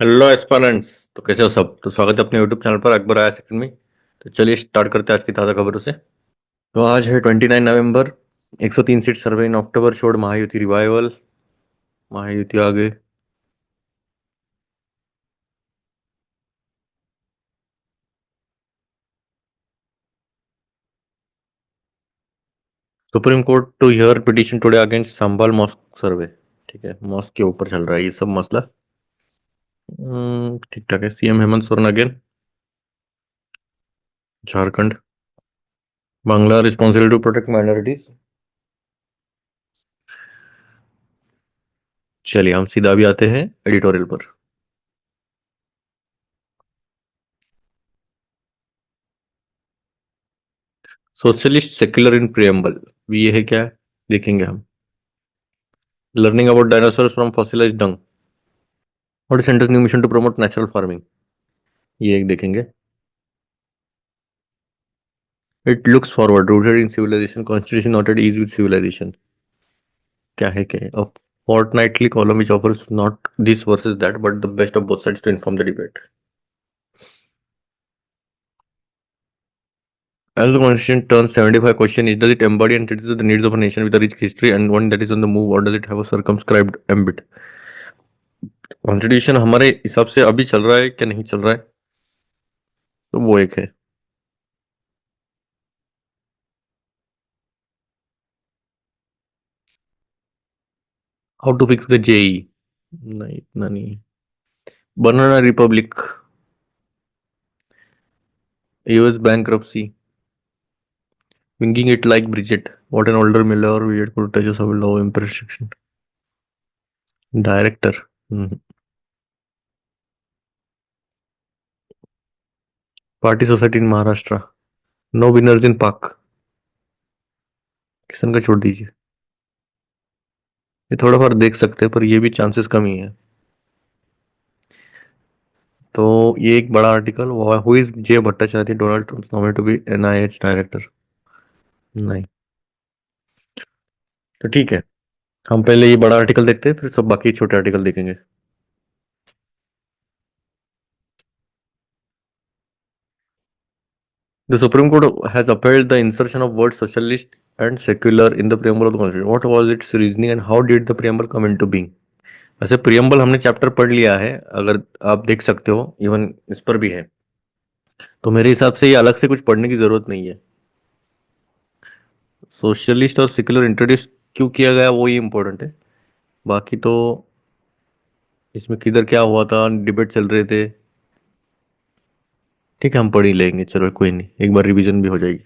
Hello aspirants. तो कैसे हो सब? तो स्वागत है अपने यूट्यूब चैनल पर अकबर आया सेकंड में। तो चलिए स्टार्ट करते हैं आज की ताज़ा खबरों से। तो आज है 29 नवंबर। 103 seat survey in October showed Mahayuti revival. Mahayuti आगे। Supreme court to hear petition today against Sambhal mosque survey. ठीक है, मॉस्क के ऊपर चल रहा है ये सब मसला। ठीक ठाक है। CM Hemant Soren again. Jharkhand. Bangla responsible to protect minorities. चलिए हम सीधा भी आते हैं एडिटोरियल पर। Socialist secular in preamble. ये है क्या? देखेंगे हम। Learning about dinosaurs from fossilised dung. What is centre's new mission to promote natural farming. ये एक देखेंगे। It looks forward rooted in civilisation constitution not at ease with civilisation. क्या है क्या है? A fortnightly column which offers not this versus that but the best of both sides to inform the debate. As the constitution turns 75, question is, does it embody and satisfy the needs of a nation with a rich history and one that is on the move, or does it have a circumscribed ambit? Constitution हमारे हिसाब से अभी चल रहा है क्या नहीं चल रहा है? तो वो एक है। How to fix the JE. नहीं, इतना नहीं। Banana republic. US bankruptcy. Winging it like Bridget. What an older Miller or weird could touch us of low imperfection. Director. Party society in Maharashtra. No winners in Pak. Kishan का छोड़ दीजिए। ये थोड़ा बार देख सकते हैं पर ये भी चांसेस कम ही है। तो ये एक बड़ा article. Who is J Bhattacharya Donald Trump nominated to be NIH director. नहीं। तो ठीक है, हम पहले ये बड़ा आर्टिकल देखते हैं फिर सब बाकी छोटे आर्टिकल देखेंगे। The Supreme Court has upheld the insertion of words socialist and secular in the preamble of the Constitution. What was its reasoning and how did the preamble come into being? वैसे preamble हमने chapter पढ़ लिया है, अगर आप देख सकते हो, इवन इस पर भी है। तो मेरे हिसाब से ये अलग से कुछ पढ़ने की जरूरत नहीं है। सोशलिस्ट और सेक्युलर इंट्रोड्यूस क्यों किया गया वो ही इंपॉर्टेंट है। बाकी तो इसमें किधर क्या हुआ था, डिबेट चल रहे थे। ठीक है, हम पढ़ ही लेंगे, चलो कोई नहीं, एक बार रिवीजन भी हो जाएगी।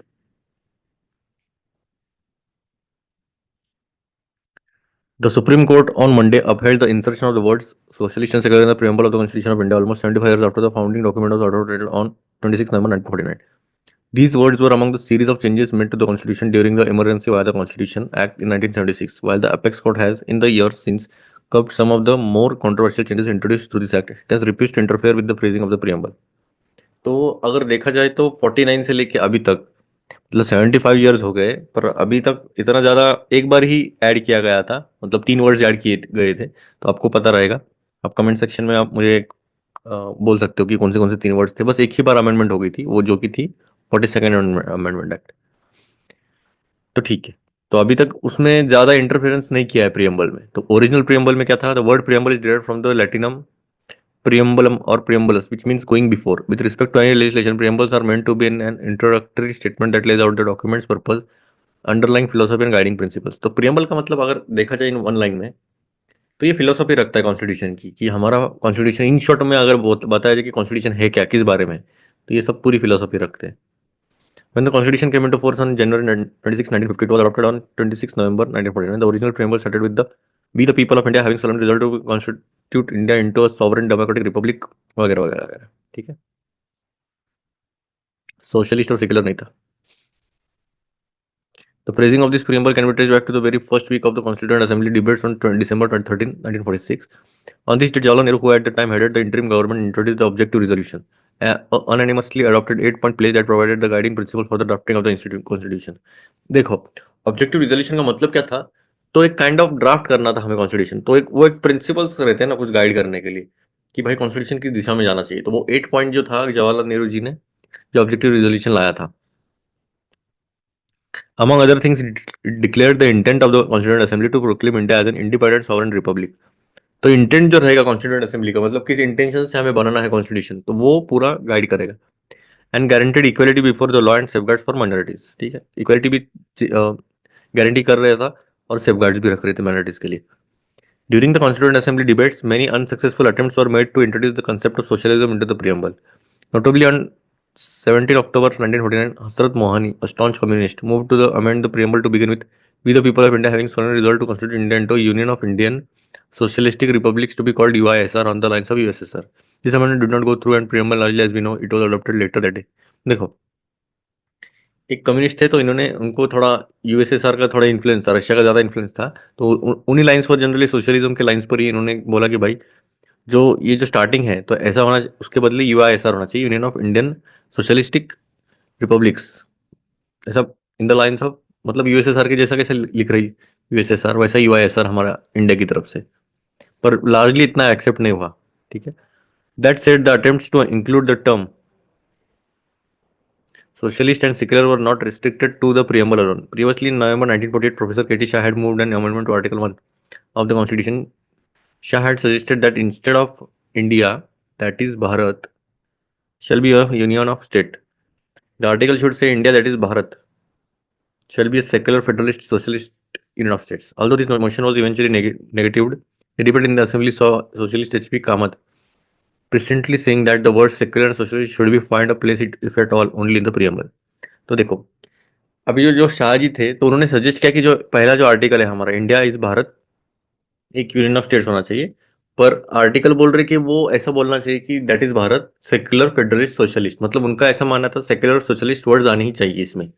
The Supreme Court on Monday upheld the insertion of the words socialist and secular in the preamble of the Constitution of India almost 75 years after the founding document was adopted on 26 November 1949. These words were among the series of changes made to the Constitution during the emergency via the Constitution Act in 1976, while the Apex Court has, in the years since, curbed some of the more controversial changes introduced through this act. It has refused to interfere with the phrasing of the preamble. तो अगर देखा जाए तो 49 से लेके अभी तक, मतलब 75 ईयर्स हो गए, पर अभी तक इतना ज़्यादा एक बार ही ऐड किया गया था, मतलब 3 वर्ड्स ऐड किए गए थे। तो आपको पता रहेगा। आप कमेंट सेक्शन में आप मुझे बोल सकते हो कि कौन से 3 वर्ड्स थे। बस एक ही बार अमेंडमेंट हो गई थी, वो जो कि थी 42nd अमेंडमेंट एक्ट। तो ठीक है। तो अभी तक उसमें ज़्यादा इंटरफेरेंस नहीं किया है प्रियम्बल में। तो ओरिजिनल प्रियम्बल में क्या था? The word preamble is derived from the Latinum preambulum or preambulus, which means going before. With respect to any legislation, preambles are meant to be an introductory statement that lays out the document's purpose, underlying philosophy and guiding principles. तो preamble का मतलब अगर देखा जाए in one line में, तो ये philosophy रखता है कॉन्स्टिट्यूशन की, कि हमारा कॉन्स्टिट्यूशन इन शॉर्ट में अगर बताया जाए कि कॉन्स्टिट्यूशन है क्या, किस बारे में, तो ये सब पूरी फिलोसफी रखते हैं। When the Constitution came into force on January 26, 1950, it was adopted on 26 November 1949. The original preamble started with the "We the people of India having solemnly resolved to constitute India into a sovereign democratic republic" वगैरह वगैरह वगैरह। ठीक है, socialist और secular नहीं था। The phrasing of this preamble can be traced back to the very first week of the Constituent Assembly debates on December 13, 1946. On this date, Jawaharlal Nehru, who at the time headed the interim government, introduced the objective resolution, a unanimously adopted 8-point pledge that provided the guiding principle for the drafting of the constitution. देखो, objective resolution का मतलब क्या था? तो एक kind of draft करना था हमें कॉन्स्टिट्यूशन। तो एक वो एक प्रिंसिपल्स रहते हैं ना कुछ गाइड करने के लिए। कि भाई कॉन्स्टिट्यूशन किस दिशा में जाना चाहिए। तो वो 8 पॉइंट जो था जवाहरलाल नेहरू जी ने जो ऑब्जेक्टिव रिजोल्यूशन लाया था, among other things it declared the intent of the constituent assembly to proclaim India as an independent sovereign republic। तो इंटेंट जो रहेगा कॉन्स्टिट्यूंट असेंबली का, मतलब किस इंटेंशन से हमें बनाना है कॉन्स्टिट्यूशन, तो वो पूरा गाइड करेगा। And guaranteed equality before the law and safeguards for minorities, ठीक है, इक्वलिटी भी गारंटी कर रहा था और सेफगार्ड्स भी रख रहे थे माइनॉरिटीज के लिए। During the constituent assembly debates many unsuccessful attempts were made to introduce the concept of socialism into the preamble. Notably, on 17 October 1949, Hasrat Mohani, a staunch communist, moved to amend the preamble to begin with, "We the people of India having solemnly resolved to constitute India into a union of Indian socialistic republics to be called UISR on the lines of USSR." This amendment did not go through and preamble largely as we know it was adopted later that day। देखो, एक communist थे तो इन्होंने उनको थोड़ा USSR का थोड़ा influence था, रशिया का ज़्यादा इन्फ्लुएंस था, तो उन्हीं लाइंस पर जनरली सोशलिज्म के लाइंस पर ही इन्होंने बोला कि भाई जो ये जो स्टार्टिंग है तो ऐसा होना, उसके बदले यूआईएसआर होना चाहिए, union of Indian socialistic republics, ऐसा इन द लाइंस ऑफ, मतलब यूएसएसआर के जैसा कैसे लिख रही यूएसएसआर, वैसा यूआईएसआर हमारा इंडिया की तरफ से, पर लार्जली इतना एक्सेप्ट नहीं हुआ। ठीक है, that said the attempts to include the term socialist and secular were not restricted to the preamble alone। Previously, in November 1948, Professor K.T. Shah had moved an amendment to Article 1 of the Constitution। Shah had suggested that instead of India, that is Bharat, shall be a union of state. The article should say India, that is Bharat, shall be a secular federalist socialist union of states। Although this motion was eventually negatived, the debate in the assembly saw socialist H.P. Kamath presently saying that the words secular and socialist should be find a place, if at all, only in the preamble। तो देखो, अभी जो जो शाह जी थे तो उन्होंने suggest किया कि जो पहला जो आर्टिकल है हमारा, इंडिया इज भारत एक यूनियन ऑफ स्टेट्स होना चाहिए, पर आर्टिकल बोल रहे कि वो ऐसा बोलना चाहिए कि that is Bharat secular federalist socialist, मतलब उनका ऐसा मानना था सेक्युलर सोशलिस्ट वर्ड्स आने ही चाहिए इसमें।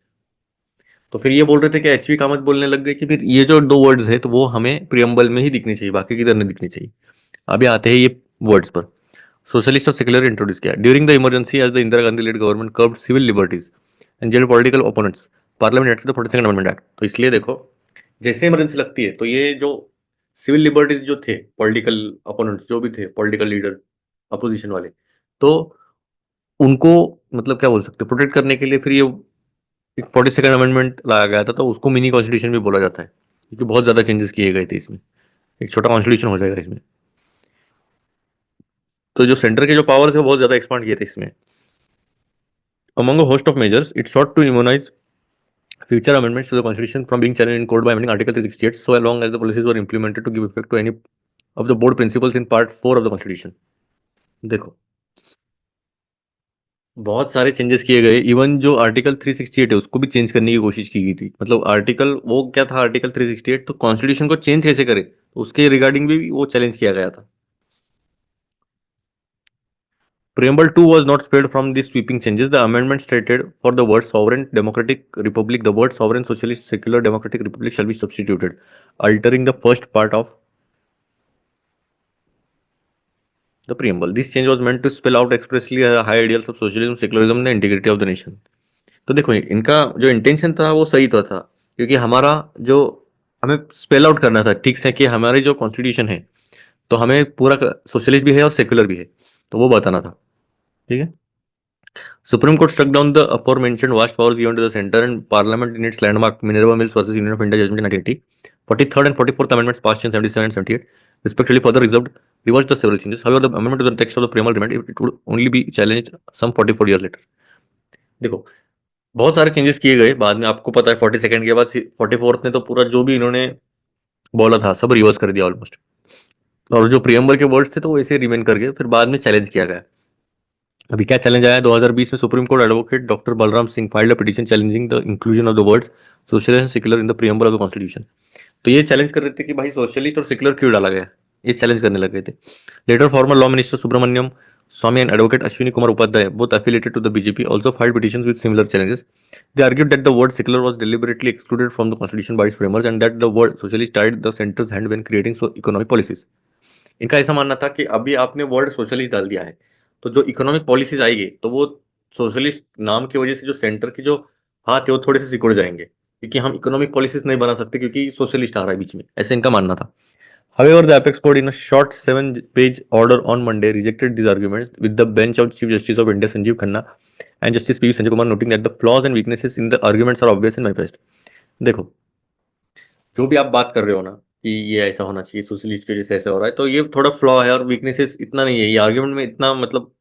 तो फिर ये बोल रहे थे कि एचवी कामत बोलने लग गए कि फिर ये जो दो वर्ड्स है तो वो हमें प्रियम्बल में ही दिखनी चाहिए, बाकी किधर नहीं दिखनी चाहिए। अभी आते हैं ये वर्ड्स पर। सोशलिस्ट और सेक्युलर इंट्रोड्यूस किया during the emergency as the Indira Gandhi led government curbed civil liberties and jail political opponents, parliament act the 42nd amendment act. तो इसलिए देखो, जैसे इमरजेंसी लगती है तो ये जो सिविल लिबर्टीज जो थे, पॉलिटिकल अपोनेंट्स जो भी थे, पॉलिटिकल लीडर अपोजिशन वाले, तो उनको मतलब क्या बोल सकते, प्रोटेक्ट करने के लिए फिर ये एक 42nd अमेंडमेंट लाया गया था, तो उसको मिनी कॉन्स्टिट्यूशन भी बोला जाता है, क्योंकि बहुत ज्यादा चेंजेस किए गए थे इसमें, एक छोटा कॉन्स्टिट्यूशन हो जाएगा इसमें। तो जो सेंटर के जो पावर्स है वो बहुत ज्यादा एक्सपांड किए थे इसमें। Among a host of measures, it sought to immunize future amendments to the Constitution from being challenged in court by amending Article 368, so long as the policies were implemented to give effect to any of the board principles in Part 4 of the Constitution। देखो, बहुत सारे changes किए गए, even जो article 368 है उसको भी change करने की कोशिश की गई थी। मतलब आर्टिकल वो क्या था, आर्टिकल 368, तो कॉन्स्टिट्यूशन को चेंज कैसे करे, तो उसके रिगार्डिंग भी वो चैलेंज किया गया था। Preamble 2 was not spared from these sweeping changes। The amendment stated for the word sovereign democratic republic, the word sovereign socialist secular democratic republic shall be substituted, altering the first part of the preamble। This change was meant to spell out expressly high ideals of socialism, secularism and the integrity of the nation। तो देखो, इनका जो intention था वो सही तो था, क्योंकि हमारा जो हमें स्पेल आउट करना था ठीक से कि हमारी जो कॉन्स्टिट्यूशन है तो हमें पूरा सोशलिस्ट भी है और सेक्युलर भी है, तो वो बताना था। ठीक है, Supreme Court struck down the aforementioned vast powers given to the center and Parliament in its landmark Minerva Mills versus Union of India judgment in 1980. 43rd and 44th Amendments passed in 77 and 78, respectively, further reversed the several changes. However, the amendment to the text of the preamble remained, it would only be challenged some 44 years later। देखो, बहुत सारे changes किए गए बाद में, आपको पता है 42nd के बाद 44th ने तो पूरा जो भी इन्होंने बोला था सब रिवर्स कर दिया ऑलमोस्ट, और जो प्रियम्बल के वर्ड्स थे तो वो ऐसे रिमेन कर गए, फिर बाद में चैलेंज किया गया। अभी क्या चैलेंज आया 2020 में, supreme court advocate doctor Balram Singh filed a petition challenging the inclusion of the words socialist and secular in the preamble of the constitution. तो ये चैलेंज कर रहे थे कि भाई सोशलिस्ट और सेक्युलर क्यों डाला गया, ये चैलेंज करने लगे थे। Later former law minister Subramanian Swamy and advocate Ashwini Kumar Upadhyay, both affiliated to the BJP, also filed petitions with similar challenges। They argued that the word secular was deliberately excluded from the constitution by its framers and that the word socialist tied the center's hand when creating economic policies। इनका ऐसा मानना था कि अभी आपने word socialist डाल दिया है तो जो इकोनॉमिक पॉलिसीज आएगी तो वो सोशलिस्ट नाम की वजह से जो सेंटर की जो हाथ है वो थोड़े से सिकुड़ जाएंगे, क्योंकि हम इकोनॉमिक पॉलिसीज नहीं बना सकते क्योंकि सोशलिस्ट आ रहा है बीच में, ऐसे इनका मानना था। However, the apex court, in a short 7-page order on Monday, rejected these arguments, with the bench of Chief Justice of India Sanjeev Khanna and Justice P. Sanjay Kumar noting that the flaws and weaknesses in the arguments are obvious and manifest. देखो, जो भी आप बात कर रहे हो ना कि ये ऐसा होना चाहिए, सोशलिस्ट की वजह से ऐसा हो रहा है, तो ये थोड़ा फ्लॉ है और वीकनेसेस इतना नहीं है, ये आर्ग्यूमेंट में इतना मतलब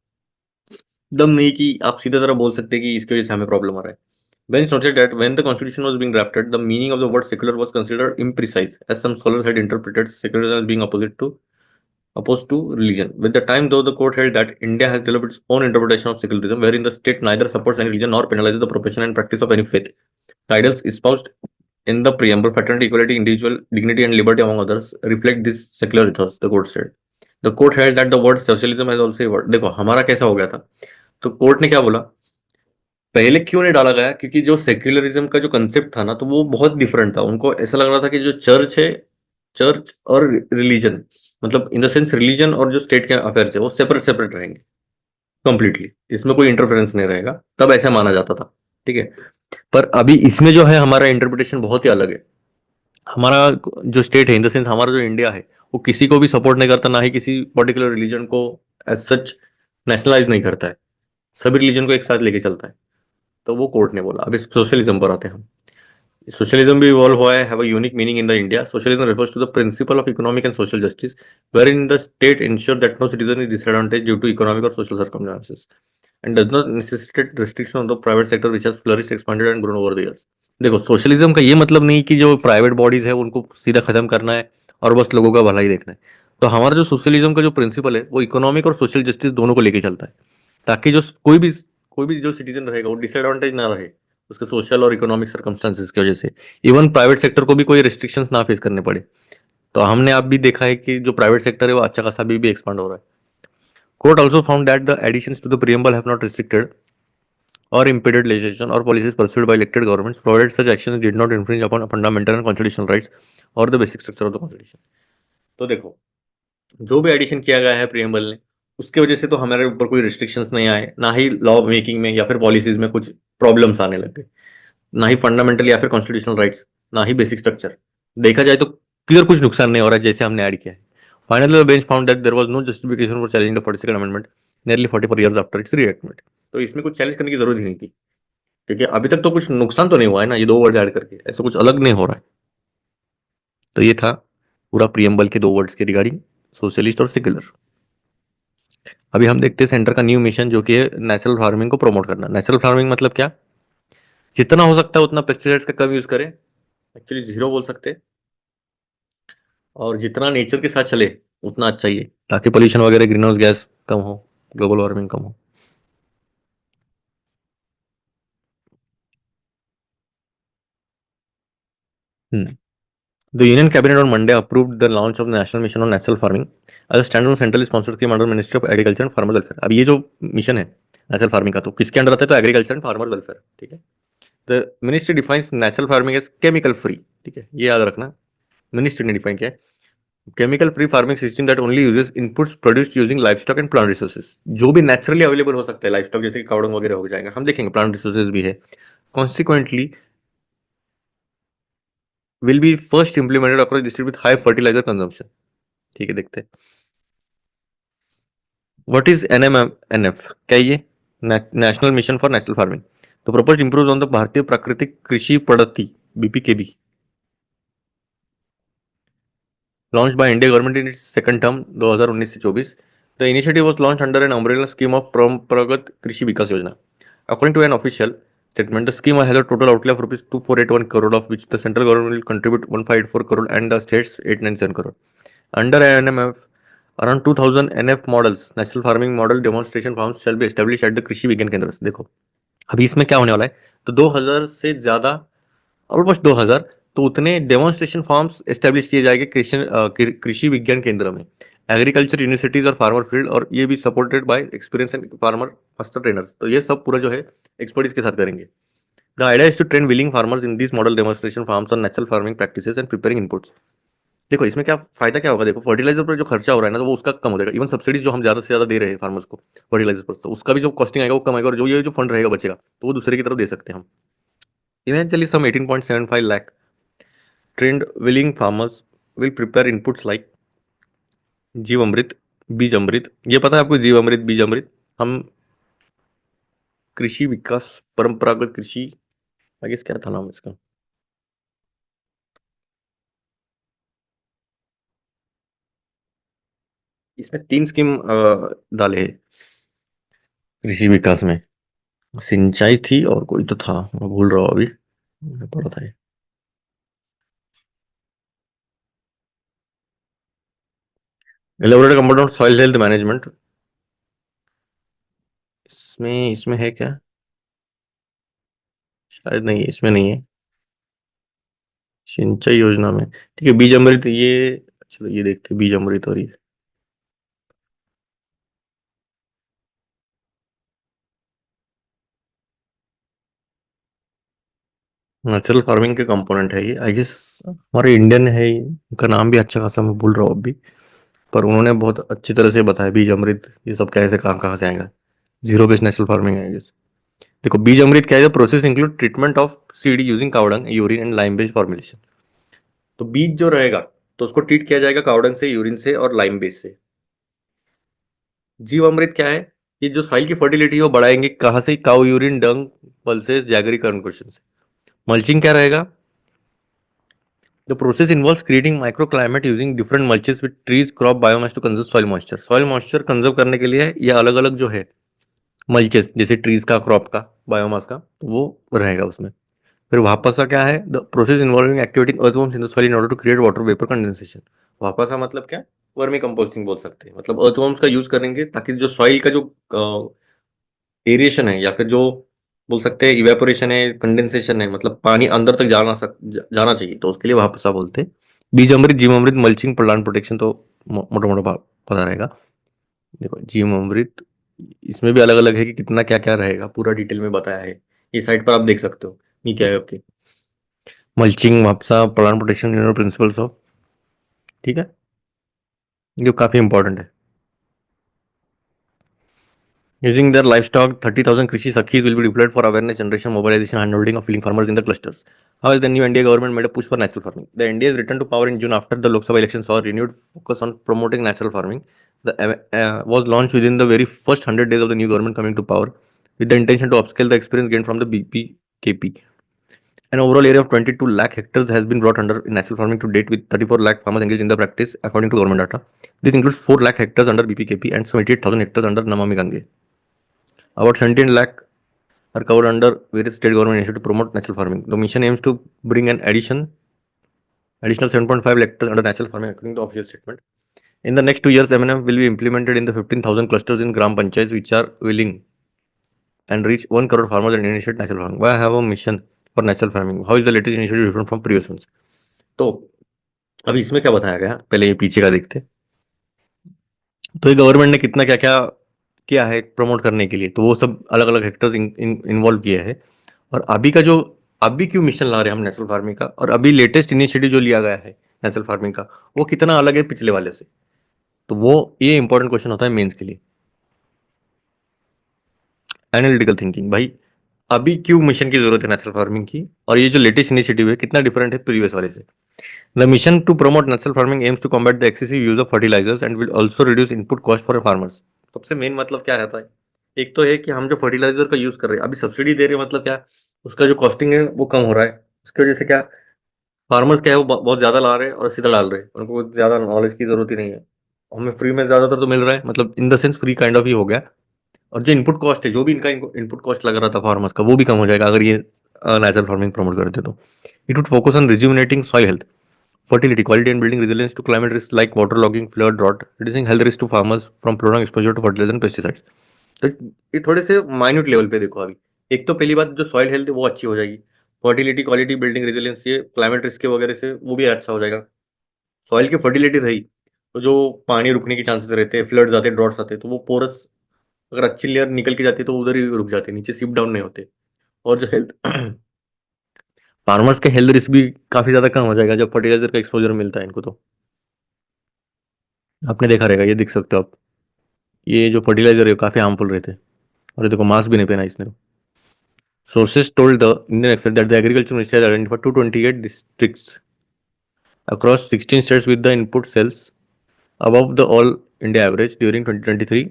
दम नहीं कि आप सीधा तरह बोल सकते हैं कि इसकी वजह से हमें प्रॉब्लम आ रहा है. Bench noted that when the constitution was being drafted, the meaning of the word secular was considered imprecise, as some scholars had interpreted secularism as being opposed to religion. With the time, though, the court held that India has developed its own interpretation of secularism, wherein the state neither supports any religion nor penalizes the profession and practice of any faith. The ideals espoused in the preamble, fraternity, equality, individual dignity, and liberty, among others, reflect these secular ethos, the court said. The court held that the word socialism has also evolved. देखो हमारा कैसा हो गया था, तो court ने क्या बोला, पहले क्यों नहीं डाला गया, क्योंकि जो सेक्युलरिज्म का जो कंसेप्ट था ना, तो वो बहुत डिफरेंट था. उनको ऐसा लग रहा था कि जो चर्च है, चर्च और रिलीजन, मतलब इन द सेंस रिलीजन और जो स्टेट के अफेयर्स है वो सेपरेट सेपरेट रहेंगे कंप्लीटली, इसमें कोई इंटरफेरेंस नहीं रहेगा, तब ऐसा माना जाता था. ठीक है, पर अभी इसमें जो है हमारा इंटरप्रिटेशन बहुत ही अलग है. हमारा जो स्टेट है, इन द सेंस हमारा जो इंडिया है, वो किसी को भी सपोर्ट नहीं करता, ना ही किसी पर्टिकुलर रिलीजन को एज सच नेशनलाइज नहीं करता है, सभी रिलीजन को एक साथ लेके चलता है. तो वो कोर्ट ने बोला. अब इस सोशलिज्म पर आते हैं हम. सोशलिज्म भी इवॉल्व हुआ है, have a unique meaning in the India. Socialism refers to the principle of economic and social justice, wherein the state ensure that no citizen is disadvantaged due to economic or social circumstances, and does not necessitate restriction on the private sector which has flourished, expanded and grown over the years. देखो, socialism का ये मतलब नहीं कि जो private bodies है उनको सीधा खत्म करना है और बस लोगों का भला ही देखना है. तो हमारा जो सोशलिज्म का जो प्रिंसिपल है वो इकोनॉमिक और सोशल जस्टिस दोनों को लेके चलता है, ताकि जो कोई भी जो सिटीजन रहेगा वो डिसएडवांटेज ना रहे उसके सोशल और इकोनॉमिक सर्कमस्टांसेस की वजह से. इवन प्राइवेट सेक्टर को भी कोई रिस्ट्रिक्शंस ना फेस करने पड़े. तो हमने आप भी देखा है कि जो प्राइवेट सेक्टर है वो अच्छा खासा भी एक्सपांड हो रहा है. Court also found that the additions to the preamble have not restricted or impeded legislation or policies pursued by elected governments, provided such actions did not infringe upon fundamental and constitutional rights or the basic structure of the constitution. तो देखो, जो भी addition किया गया है preamble ने, उसके वजह से तो हमारे ऊपर कोई रिस्ट्रिक्शंस नहीं आए, ना ही लॉ मेकिंग में या फिर पॉलिसीज में कुछ प्रॉब्लम्स आने लग गए, ना ही फंडामेंटल या फिर कॉन्स्टिट्यूशनल राइट्स, ना ही बेसिक स्ट्रक्चर. देखा जाए तो क्लियर कुछ नुकसान नहीं हो रहा है जैसे हमने ऐड किया है. Finally the bench found that there was no justification for challenging the 42nd amendment nearly 44 years after its reenactment. तो इसमें कुछ चैलेंज करने की जरूरत ही नहीं थी, क्योंकि अभी तक तो कुछ नुकसान तो नहीं हुआ है ना, ये दो वर्ड ऐड करके ऐसा कुछ अलग नहीं हो रहा है. तो ये था पूरा प्रीएम्बल के दो वर्ड्स के रिगार्डिंग सोशलिस्ट और सेक्युलर. अभी हम देखते हैं सेंटर का न्यू मिशन, जो कि है नेचुरल फार्मिंग को प्रमोट करना. नेचुरल फार्मिंग मतलब क्या, जितना हो सकता है उतना पेस्टिसाइड्स का कम यूज करें, एक्चुअली जीरो बोल सकते हैं, और जितना नेचर के साथ चले उतना अच्छा ही है, ताकि पोल्यूशन वगैरह, ग्रीन हाउस गैस कम हो, ग्लोबल वार्मिंग कम हो. The Union Cabinet on Monday approved the launch of the National Mission on Natural Farming as a standalone centrally sponsored scheme under Ministry of Agriculture and Farmer Welfare. अब ये जो mission है natural farming का, तो किसके under आता है, तो एग्रीकल्चर एंड फार्मर वेलफेयर. ठीक है. The ministry defines natural farming as chemical free. ठीक है, ये याद रखना, मिनिस्ट्री ने डिफाइन किया है chemical free farming system that only uses inputs produced using life stock and plant resources. जो भी नेचुरली अवेलेबल हो सकता है, लाइफ स्टॉक जैसे कि कावड़ंग वगैरह हो जाएगा, हम देखेंगे प्लांट रिसोर्सेज भी है. Consequently will be first implemented across district with high fertilizer consumption. ठीक है, देखते हैं व्हाट इज NMNF. क्या ये national mission for natural farming. तो प्रपोज इंप्रूव ऑन द भारतीय प्राकृतिक कृषि पद्धति BPKB launched by India government in its second term 2019 से 24. The initiative was launched under an umbrella scheme of Parampagat Krishi Vikas Yojana. According to an official statement, the scheme has a total outlay of rupees 2481 crore, of which the central government will contribute 1584 crore and the states 897 crore. Under NMF, around 2000 NF models, national farming model demonstration farms shall be establish at the कृषि विज्ञान केंद्र. देखो अभी इसमें क्या होने वाला है, तो 2000 से ज्यादा, ऑलमोस्ट 2000, तो उतने डेमोन्स्ट्रेशन फार्म्स एस्टेब्लिश किए जाएंगे कृषि विज्ञान केंद्र में, एग्रीकल्चर यूनिवर्सिटीज और फार्मर फील्ड, और ये भी supported by experience and farmer master trainers. तो ये सब पूरा जो है एक्सपर्ट इसके साथ करेंगे. The idea is to train willing farmers in this model demonstration farms on natural farming practices and preparing inputs. देखो इसमें क्या फायदा क्या होगा, देखो फर्टिलाइजर पर जो खर्चा हो रहा है ना, तो वो उसका कम हो जाएगा. इवन सब्सिडीज जो हम ज्यादा से ज्यादा दे रहे हैं फार्मर्स को फर्टिलाइजर पर, तो उसका भी जो कॉस्टिंग आएगा वो कम आएगा, और जो ये जो फंड रहेगा बचेगा तो वो दूसरे की तरफ दे सकते हैं हम. Eventually some 18.75 lakh trained willing farmers will prepare inputs like jeevamrit, beej amrit, ये पता है आपको? जीवामृत, बीज अमृत। हम कृषि विकास, परंपरागत कृषि, आगे क्या था नाम इसका? इसमें 3 स्कीम डाले हैं कृषि विकास में। सिंचाई थी और कोई तो था, मैं भूल रहा हूँ अभी, मैंने पढ़ा था ये। Elaborate component of soil health management, इसमें है क्या? शायद नहीं है, इसमें नहीं है। सिंचाई योजना में, ठीक है, बीज अमृत ये। चलो ये देखते हैं, बीज अमृत और ये नेचुरल फार्मिंग के कंपोनेंट है ये, आई गेस। हमारे इंडियन है ये, उनका नाम भी अच्छा खासा मैं भूल रहा हूँ अभी, पर उन्होंने बहुत अच्छी तरह से बताया बीज अमृत ये सब कैसे कहाँ कहाँ से आएगा। जीरो बेस्ड नेचुरल फार्मिंग है आई गेस। देखो बीज अमृत क्या है, process include treatment of seed using cow dung, urine and lime based formulation. तो बीज जो रहेगा तो उसको ट्रीट किया जाएगा कावडंग से, यूरिन से और लाइम बेस से। जीवामृत क्या है? ये जो सॉइल की फर्टिलिटी है वो बढ़ाएंगे, कहाँ से? Cow urine, dung, pulses, jaggery concretion से। मल्चिंग क्या रहेगा? The process involves creating microclimate using different mulches with trees crop biomass to conserve soil moisture. Soil moisture conserve करने के लिए ये अलग अलग जो है मल्चेस, जैसे ट्रीज का, क्रॉप का, बायोमास का, तो वो रहेगा उसमें। फिर वापस का क्या है? The process involving activating earthworms in the soil in order to create water vapour condensation. वापस का मतलब क्या? वर्मी कंपोस्टिंग बोल सकते हैं, मतलब अर्थवर्म्स का यूज करेंगे ताकि जो सॉइल का जो एरिएशन है, या फिर जो बोल सकते हैं इवेपोरेशन है, कंडेंसेशन है, मतलब पानी अंदर तक जाना चाहिए, तो उसके लिए वापसा बोलते हैं। बीज अमृत, जीव अमृत, मल्चिंग, प्लांट प्रोटेक्शन, तो मोटा मोटा पता रहेगा। देखो जीव अमृत, इसमें भी अलग अलग है कि कितना क्या क्या रहेगा, पूरा डिटेल में बताया है, ये साइट पर आप देख सकते हो नीति आयोग के। Mulching, Whapasa, plant protection, general principles of, ठीक है, ये काफी इंपॉर्टेंट है। Using their livestock, 30,000 Krishi Sakhis will be deployed for awareness generation, mobilization, and handholding of feeding farmers in the clusters. How has the new NDA government made a push for natural farming? The NDA's return to power in June after the Lok Sabha election saw a renewed focus on promoting natural farming. The was launched within the very first 100 days of the new government coming to power, with the intention to upscale the experience gained from the BPKP. An overall area of 22 lakh hectares has been brought under natural farming to date, with 34 lakh farmers engaged in the practice, according to government data. This includes 4 lakh hectares under BPKP and 78,000 hectares under Namami Gange. About 17 lakh are covered under various state government initiatives to promote natural farming. The mission aims to bring an additional 7.5 lakh hectares under natural farming, according to the official statement. In the next 2 years, MNF will be implemented in the 15,000 clusters in Gram Panchayats which are willing and reach 1 crore farmers and initiate natural farming. Why have a mission for natural farming? How is the latest initiative different from previous ones? तो अभी इसमें क्या बताया गया, पहले ये पीछे का देखते हैं। तो ये गवर्नमेंट ने कितना क्या क्या किया है प्रमोट करने के लिए, तो वो सब अलग अलग हेक्टर्स इन्वॉल्व किए हैं। और अभी का जो, अभी क्यों मिशन ला रहे हैं हम नेचुरल फार्मिंग का, और अभी लेटेस्ट इनिशिएटिव जो लिया गया है नेचुरल फार्मिंग का, वो कितना अलग है पिछले वाले से, तो वो ये इंपॉर्टेंट क्वेश्चन होता है मेंस के लिए। एनालिटिकल थिंकिंग भाई, अभी क्यों मिशन की जरूरत है नेचुरल फार्मिंग की, और ये जो लेटेस्ट इनिशिएटिव है कितना डिफरेंट है प्रीवियस वाले से। The mission to promote natural farming aims to combat the excessive use of fertilizers and will also reduce input cost for farmers. सबसे मेन मतलब क्या रहता है? एक तो है कि हम जो फर्टिलाइजर का यूज कर रहे हैं, अभी सब्सिडी दे रहे हैं, मतलब क्या, उसका जो कॉस्टिंग है वो कम हो रहा है, उसकी वजह से क्या, फार्मर्स क्या है वो बहुत ज्यादा ला रहे हैं और सीधा डाल रहे हैं, उनको ज्यादा नॉलेज की जरूरत ही नहीं है। हमें फ्री में ज्यादातर तो मिल रहा है, मतलब in the sense free kind of ही हो गया। और जो इनपुट कॉस्ट है, जो भी इनका इनपुट कॉस्ट लग रहा था फार्मर्स का, वो भी कम हो जाएगा अगर ये नेचुरल फार्मिंग प्रमोट करते तो। It would focus on rejuvenating soil health, fertility, quality, and building resilience to climate risks like waterlogging, flood, drought, reducing health risks to farmers from prolonged exposure to fertilizers and pesticides. तो ये थोड़े से minute level पे देखो अभी। एक तो पहली बात, जो सॉइल हेल्थ है वो अच्छी हो जाएगी, फर्टिलिटी, क्वालिटी, बिल्डिंग रेजिलियंस, ये क्लाइमेट रिस्क के वगैरह से वो भी अच्छा हो जाएगा। सॉइल की फर्टिलिटी रही तो जो पानी रुकने के चांसेस रहते हैं, फ्लड्स आते हैं, ड्रॉट्स आते हैं, तो वो पोरस अगर अच्छी लेयर निकल के जाती है तो उधर ही रुक जाते हैं, नीचे सिप डाउन नहीं होते। और जो हेल्थ फार्मर्स के हेल्थ रिस्क भी काफी ज्यादा कम हो जाएगा जब फर्टिलाइजर का एक्सपोजर मिलता है इनको। तो आपने देखा रहेगा, ये देख सकते हो आप, ये जो फर्टिलाइजर है काफी हार्मफुल रहते हैं। और ये देखो मास्क भी नहीं पहना इसने। Sources told the Indian Express that the agriculture ministry has identified 228 districts across 16 states with the input cells above the all India average during 2023.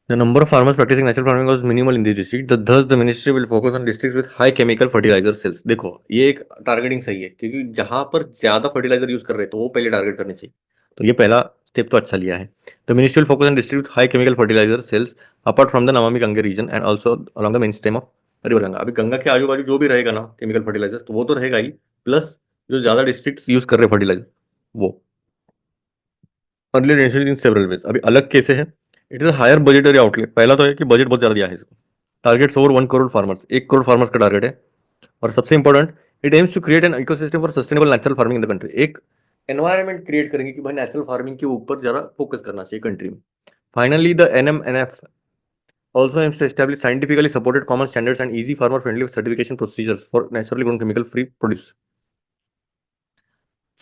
The number of farmers practicing natural farming was minimal in this district. Thus, the ministry will focus on districts with high chemical fertilizer sales. देखो ये एक targeting सही है क्योंकि जहां पर ज्यादा fertiliser use कर रहे हैं तो वो पहले टारगेट करने चाहिए. तो ये पहला स्टेप तो अच्छा लिया है. The ministry will focus on district high chemical fertiliser sales apart from the Namami Gange region and also along the main stem of river Ganga. अभी गंगा के आजू बाजू जो भी रहेगा ना केमिकल फर्टिलाइजर तो वो तो रहेगा ही. प्लस जो ज्यादा डिस्ट्रिक्ट यूज कर रहे हैं फर्टिलाइजर वो अर्ली रेंशियल इन सेवरल वेज. अभी अलग कैसे है. It is higher budgetary outlet. पहला तो है कि बजट बहुत ज्यादा दिया है इसको. Targets over 1 crore farmers. 1 crore farmers का टारगेट है. और सबसे important it aims to create an ecosystem for sustainable natural farming in the country. एक एनवायरमेंट क्रिएट करेंगे कि भाई नेचुरल फार्मिंग के ऊपर जरा फोकस करना चाहिए कंट्री में. Finally the NMNF also aims to establish scientifically supported common standards and easy farmer friendly certification procedures for naturally grown chemical free produce.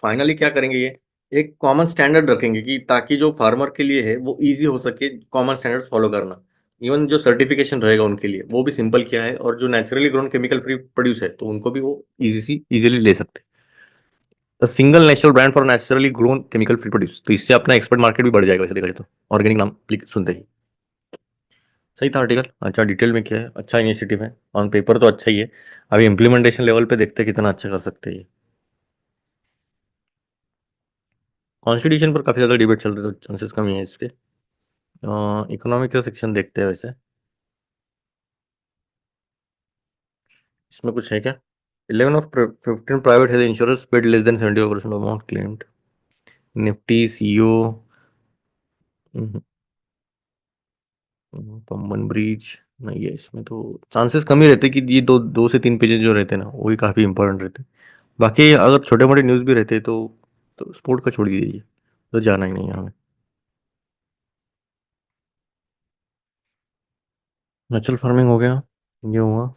Finally क्या करेंगे ये एक कॉमन स्टैंडर्ड रखेंगे कि ताकि जो फार्मर के लिए है वो इजी हो सके कॉमन स्टैंडर्ड्स फॉलो करना. इवन जो सर्टिफिकेशन रहेगा उनके लिए वो भी सिंपल किया है. और जो naturally grown chemical free produce है तो उनको भी वो इजीली ले सकते हैं. Single national brand for naturally grown chemical free produce. तो इससे अपना एक्सपर्ट मार्केट भी बढ़ जाएगा वैसे देखा जाए तो. ऑर्गेनिक नाम सुनते ही सही था आर्टिकल. अच्छा डिटेल में क्या है. अच्छा इनिशिएटिव है. ऑन पेपर तो अच्छा ही है. अभी इम्प्लीमेंटेशन लेवल पे देखते हैं कितना अच्छा कर सकते हैं ये. कॉन्स्टिट्यूशन पर काफी ज्यादा डिबेट चल रहे तो चांसेस कम ही है इसके. इकोनॉमिक का सेक्शन देखते हैं वैसे. इसमें कुछ है क्या. 11 of 15 private health insurance paid less than 75% amount claimed. Nifty CEO Pamban bridge नहीं है इसमें तो. चांसेस कम ही रहते कि ये दो दो से तीन पेजेस जो रहते हैं ना वही काफी इंपॉर्टेंट रहते हैं. बाकी अगर छोटे मोटे न्यूज़ भी रहते तो स्पोर्ट का छोड़ दीजिए. तो जाना ही नहीं है हमें. नेचुरल फार्मिंग हो गया. ये हुआ.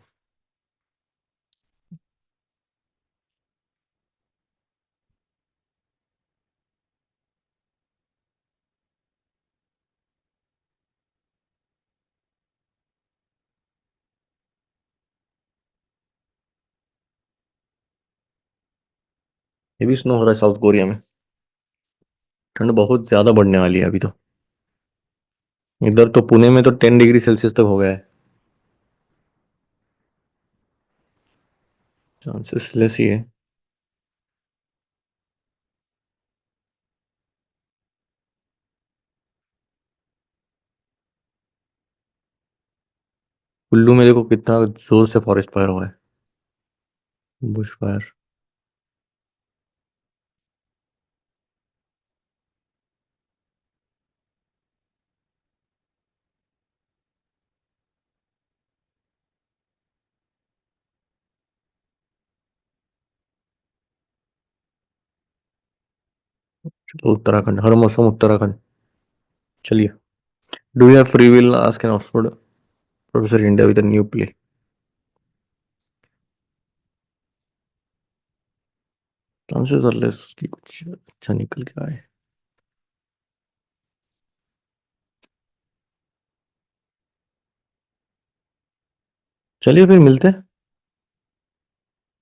ये भी स्नो हो रहा है साउथ कोरिया में. ठंड बहुत ज्यादा बढ़ने वाली है अभी तो. इधर तो पुणे में तो 10 डिग्री सेल्सियस तक हो गया है. चांसेस लेस ही है. कुल्लू में देखो कितना जोर से फॉरेस्ट फायर हुआ है. Bush fire. चलो उत्तराखंड हर मौसम उत्तराखंड. चलिए. Do you have free will ask an Oxford professor India with a new play. Chances are less कि कुछ अच्छा निकल के आए. चलिए फिर मिलते हैं.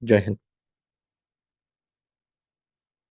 जय हिंद.